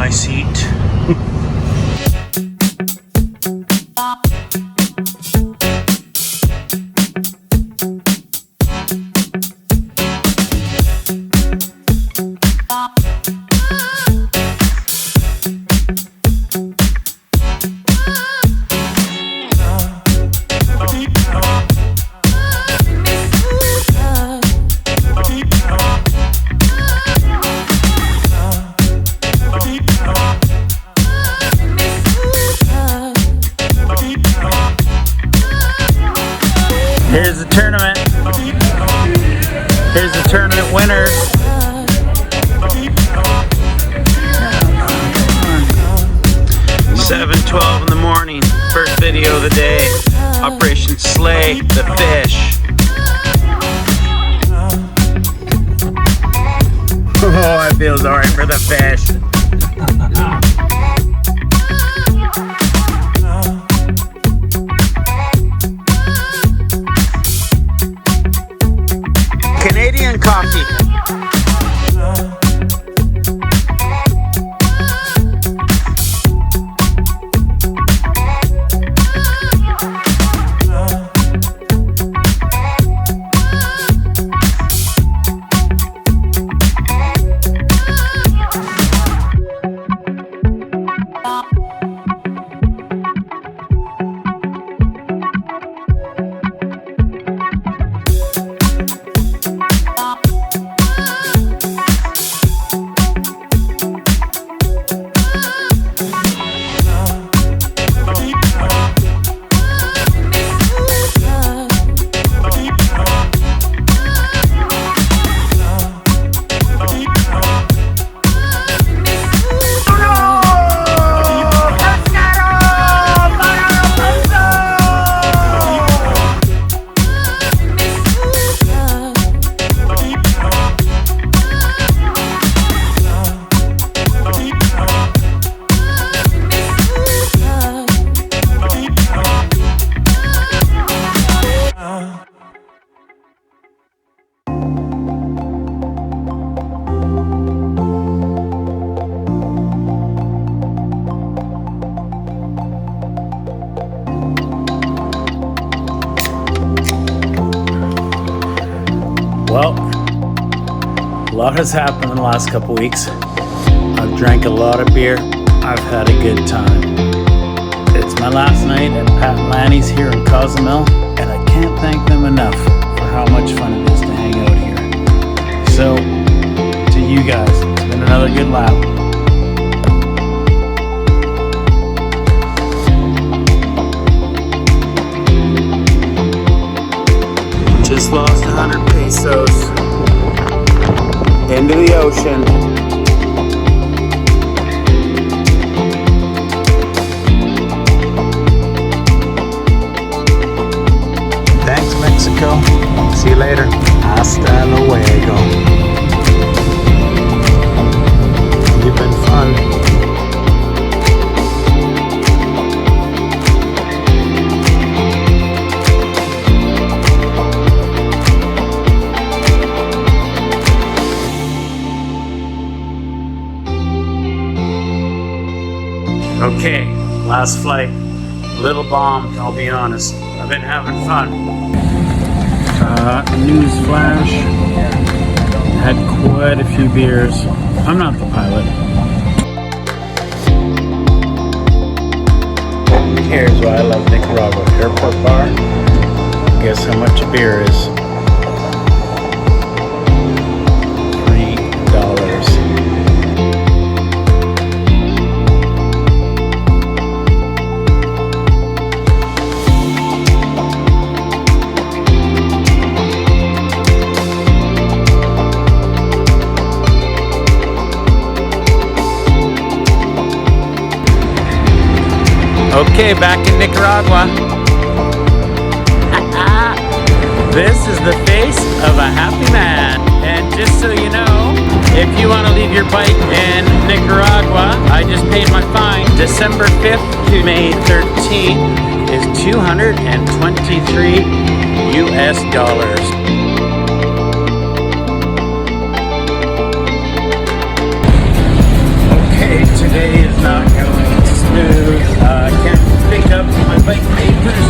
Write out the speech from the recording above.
my seat. Here's the tournament. Here's the tournament winners. $7:12 in the morning. First video of the day. Operation Slay the Fish. Oh, I feel sorry for the fish. Canadian coffee. Well, a lot has happened in the last couple weeks. I've drank a lot of beer. I've had a good time. It's my last night at Pat and Lanny's here in Cozumel, and I can't thank them enough for how much fun it is to hang out here. So, to you guys, it's been another good lap. Just lost 100 pesos into the ocean. Thanks, Mexico. See you later. Hasta luego. You've been fun. Okay, last flight. Little bomb, I'll be honest. I've been having fun. News flash. Had quite a few beers. I'm not the pilot. Here's why I love Nicaragua. Airport bar. Guess how much a beer is? $3. Okay, back in Nicaragua. This is the face of a happy man. And just so you know, if you want to leave your bike in Nicaragua, I just paid my fine. December 5th to May 13th is $223 US. Okay, today Merry Christmas.